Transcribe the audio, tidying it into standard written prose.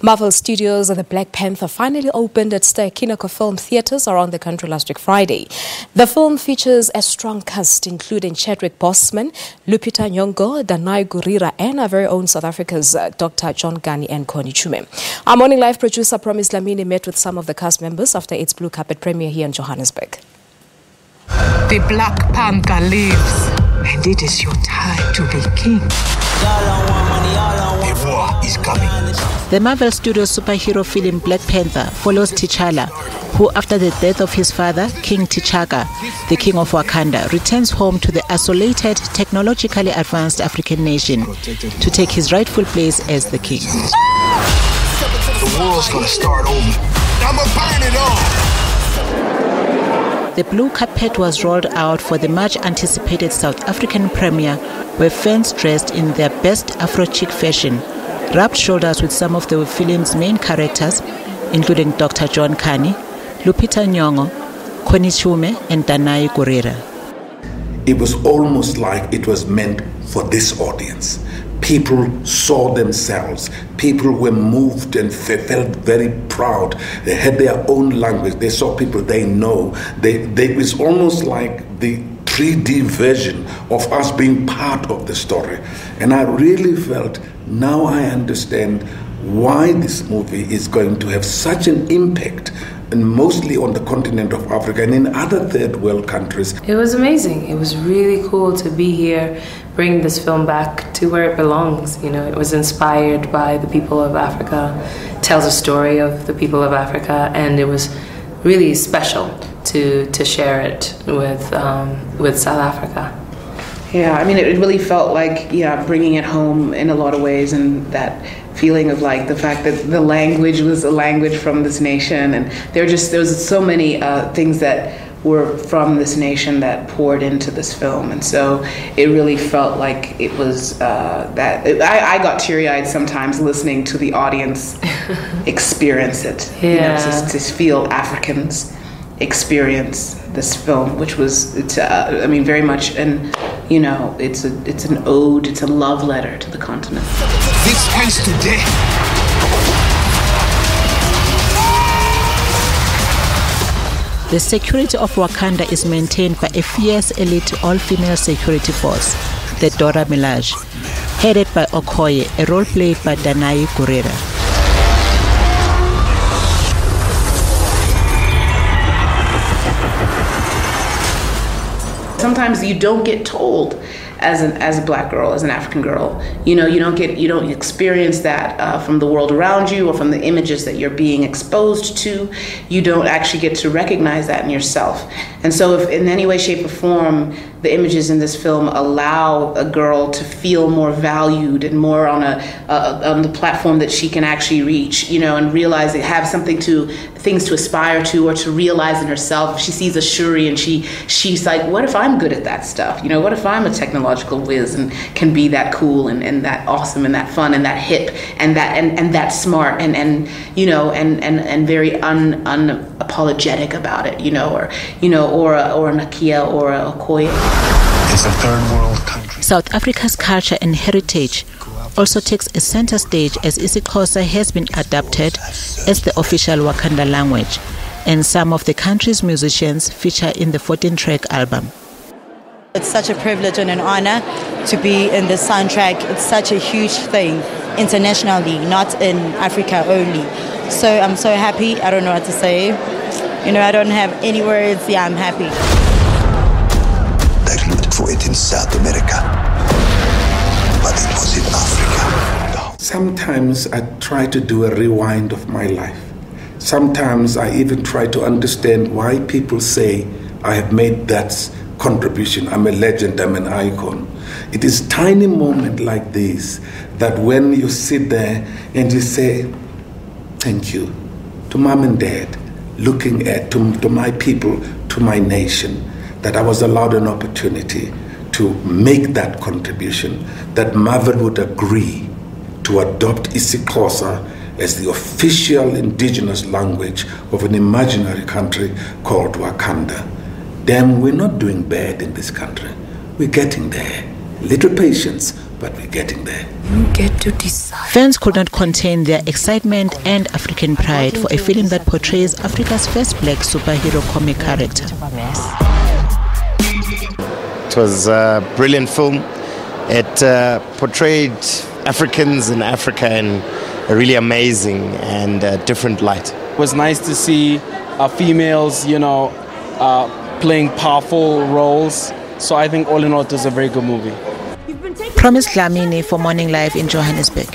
Marvel Studios and the Black Panther finally opened at Ster-Kinekor film theatres around the country last week Friday. The film features a strong cast including Chadwick Boseman, Lupita Nyong'o, Danai, Gurira and our very own South Africa's Dr. Kani and Connie Chiume. Our morning live producer Dlamini met with some of the cast members after its blue carpet premiere here in Johannesburg. The Black Panther lives, and it is your time to be king. The war is coming. The Marvel Studios superhero film Black Panther follows T'Challa, who after the death of his father, King T'Chaka, the king of Wakanda, returns home to the isolated, technologically advanced African nation to take his rightful place as the king. The world's gonna start over. I'ma burn it all. The blue carpet was rolled out for the much-anticipated South African premiere, where fans dressed in their best Afro-chic fashion rubbed shoulders with some of the film's main characters, including Dr. Kani, Lupita Nyong'o, Connie Chiume, and Danai Gurira. It was almost like it was meant for this audience. People saw themselves. People were moved and felt very proud. They had their own language. They saw people they know. It was almost like the 3D version of us being part of the story. And I really felt, now I understand why this movie is going to have such an impact, and mostly on the continent of Africa and in other third world countries. It was amazing. It was really cool to be here, bring this film back to where it belongs. You know, it was inspired by the people of Africa, tells a story of the people of Africa, and it was really special to share it with South Africa. Yeah, I mean, it really felt like, bringing it home in a lot of ways, and that feeling of like the fact that the language was a language from this nation, and there was so many things that were from this nation that poured into this film, and so it really felt like it was I got teary-eyed sometimes listening to the audience experience it. Yeah. To feel Africans experience this film, which was very much it's an ode, it's a love letter to the continent. This ends today. The security of Wakanda is maintained by a fierce elite all-female security force, the Dora Milaje, headed by Okoye, a role played by Danai Gurira. Sometimes you don't get told as a black girl, as an African girl, you don't experience that from the world around you or from the images that you're being exposed to. You don't actually get to recognize that in yourself. And so if in any way, shape, or form the images in this film allow a girl to feel more valued and more on the platform that she can actually reach, and realize they have things to aspire to, or to realize in herself. She sees a Shuri and she's like, what if I'm good at that stuff? What if I'm a technological whiz and can be that cool and that awesome and that fun and that hip and that smart and very unapologetic about it, or a Nakia or a Okoye. It's a third world country. South Africa's culture and heritage also takes a center stage as isiXhosa has been adopted as the official Wakanda language, and some of the country's musicians feature in the 14-track album. It's such a privilege and an honor to be in this soundtrack. It's such a huge thing internationally, not in Africa only. So I'm so happy. I don't know what to say. I don't have any words. Yeah, I'm happy. They looked for it in South America, but it was in Africa. Sometimes I try to do a rewind of my life. Sometimes I even try to understand why people say I have made that contribution. I'm a legend, I'm an icon. It is tiny moments like this that when you sit there and you say, thank you to mom and dad, looking at to my people, to my nation, that I was allowed an opportunity to make that contribution, that Marvel would agree to adopt isiXhosa as the official indigenous language of an imaginary country called Wakanda. Damn, we're not doing bad in this country. We're getting there. Little patience, but we're getting there. You get to decide. Fans could not contain their excitement and African pride for a film that portrays Africa's first black superhero comic character. It was a brilliant film. It portrayed Africans in Africa in a really amazing and different light. It was nice to see females, playing powerful roles. So I think all in all, it was a very good movie. Promise Dlamini for Morning Live in Johannesburg.